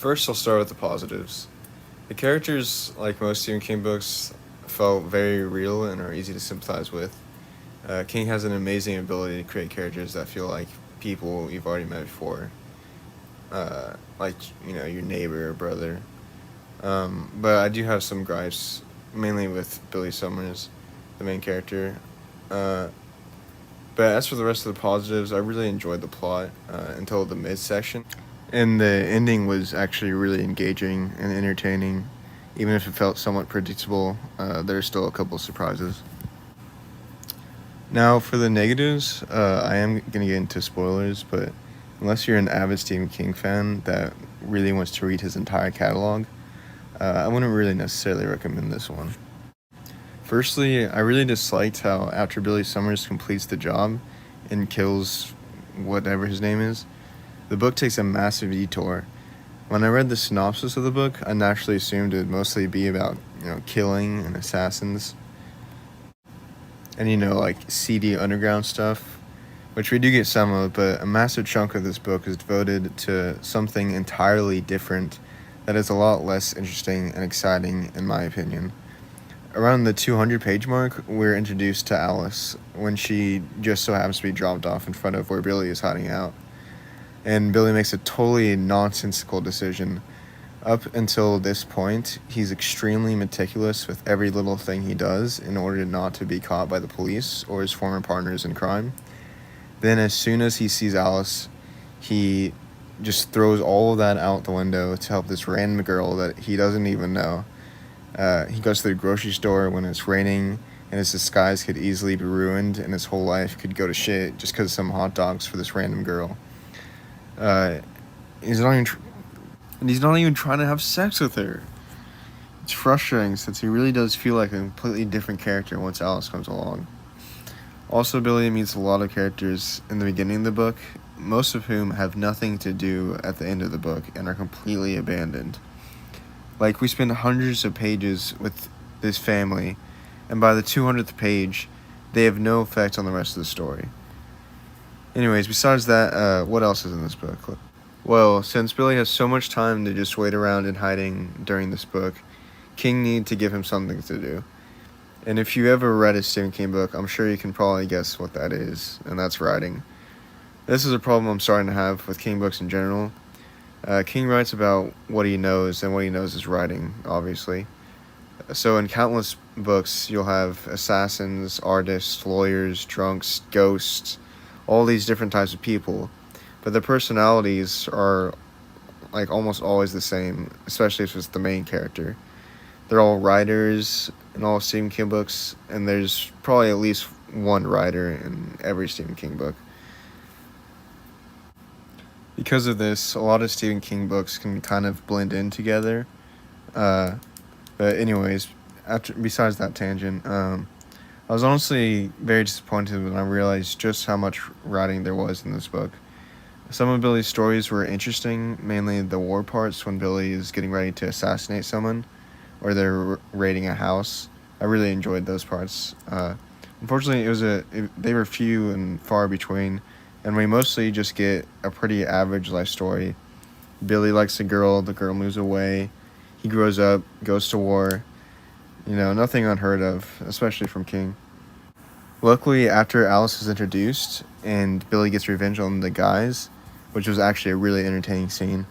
First, I'll start with the positives. The characters, like most Stephen King books, felt very real and are easy to sympathize with. King has an amazing ability to create characters that feel like people you've already met before, like your neighbor or brother. But I do have some gripes, mainly with Billy Summers, the main character. Uh, but as for the rest of the positives, I really enjoyed the plot until the midsection. And the ending was actually really engaging and entertaining. Even if it felt somewhat predictable, there's still a couple surprises. Now, for the negatives, I am going to get into spoilers, but unless you're an avid Stephen King fan that really wants to read his entire catalog, I wouldn't really necessarily recommend this one. Firstly, I really disliked how after Billy Summers completes the job and kills whatever his name is, the book takes a massive detour. When I read the synopsis of the book, I naturally assumed it would mostly be about, killing and assassins and, like seedy underground stuff, which we do get some of, but a massive chunk of this book is devoted to something entirely different that is a lot less interesting and exciting, in my opinion. Around the 200 page mark, we're introduced to Alice when she just so happens to be dropped off in front of where Billy is hiding out. And Billy makes a totally nonsensical decision. Up until this point, he's extremely meticulous with every little thing he does in order not to be caught by the police or his former partners in crime. Then as soon as he sees Alice, he just throws all of that out the window to help this random girl that he doesn't even know. He goes to the grocery store when it's raining, and his disguise could easily be ruined, and his whole life could go to shit just because of some hot dogs for this random girl. He's not even, and he's not even trying to have sex with her. It's frustrating since he really does feel like a completely different character once Alice comes along. Also, Billy meets a lot of characters in the beginning of the book, most of whom have nothing to do at the end of the book and are completely abandoned. Like, we spend hundreds of pages with this family, and by the 200th page, they have no effect on the rest of the story. Anyways, besides that, what else is in this book? Well, since Billy has so much time to just wait around in hiding during this book, King needed to give him something to do. And if you ever read a Stephen King book, I'm sure you can probably guess what that is, and that's writing. This is a problem I'm starting to have with King books in general. King writes about what he knows, and what he knows is writing, obviously. So in countless books, you'll have assassins, artists, lawyers, drunks, ghosts, all these different types of people, but their personalities are like almost always the same, especially if it's the main character. They're all writers in all Stephen King books, and there's probably at least one writer in every Stephen King book. Because of this, a lot of Stephen King books can kind of blend in together. But anyways, besides that tangent, I was honestly very disappointed when I realized just how much writing there was in this book. Some of Billy's stories were interesting, mainly the war parts when Billy is getting ready to assassinate someone, or they're raiding a house. I really enjoyed those parts. Unfortunately, they were few and far between, and we mostly just get a pretty average life story. Billy likes a girl, the girl moves away, he grows up, goes to war. Nothing unheard of, especially from King. Luckily, after Alice is introduced and Billy gets revenge on the guys, which was actually a really entertaining scene,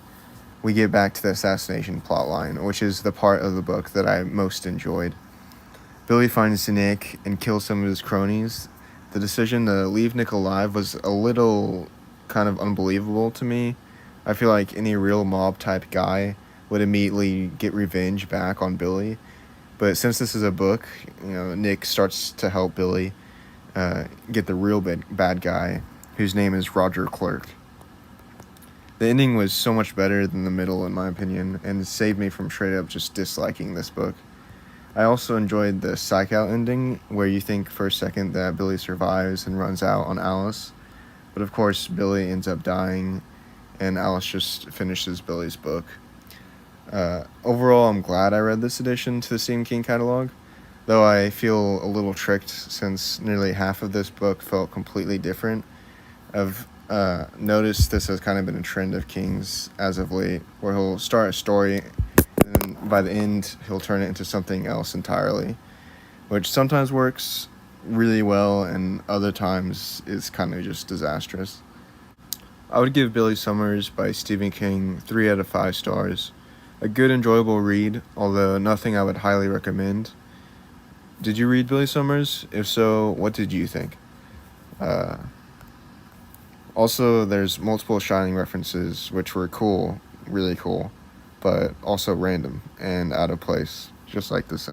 we get back to the assassination plotline, which is the part of the book that I most enjoyed. Billy finds Nick and kills some of his cronies. The decision to leave Nick alive was a little kind of unbelievable to me. I feel like any real mob type guy would immediately get revenge back on Billy. But since this is a book, Nick starts to help Billy get the real bad guy, whose name is Roger Clerk. The ending was so much better than the middle, in my opinion, and saved me from straight up just disliking this book. I also enjoyed the psych-out ending, where you think for a second that Billy survives and runs out on Alice. But of course, Billy ends up dying, and Alice just finishes Billy's book. Overall, I'm glad I read this addition to the Stephen King catalog, though I feel a little tricked since nearly half of this book felt completely different noticed this has kind of been a trend of King's as of late, where he'll start a story, and then by the end, he'll turn it into something else entirely, which sometimes works really well, and other times is kind of just disastrous. I would give Billy Summers by Stephen King 3 out of 5 stars. A good, enjoyable read, although nothing I would highly recommend. Did you read Billy Summers? If so, what did you think? Uh, Also, there's multiple Shining references, which were cool, really cool, but also random and out of place, just like this.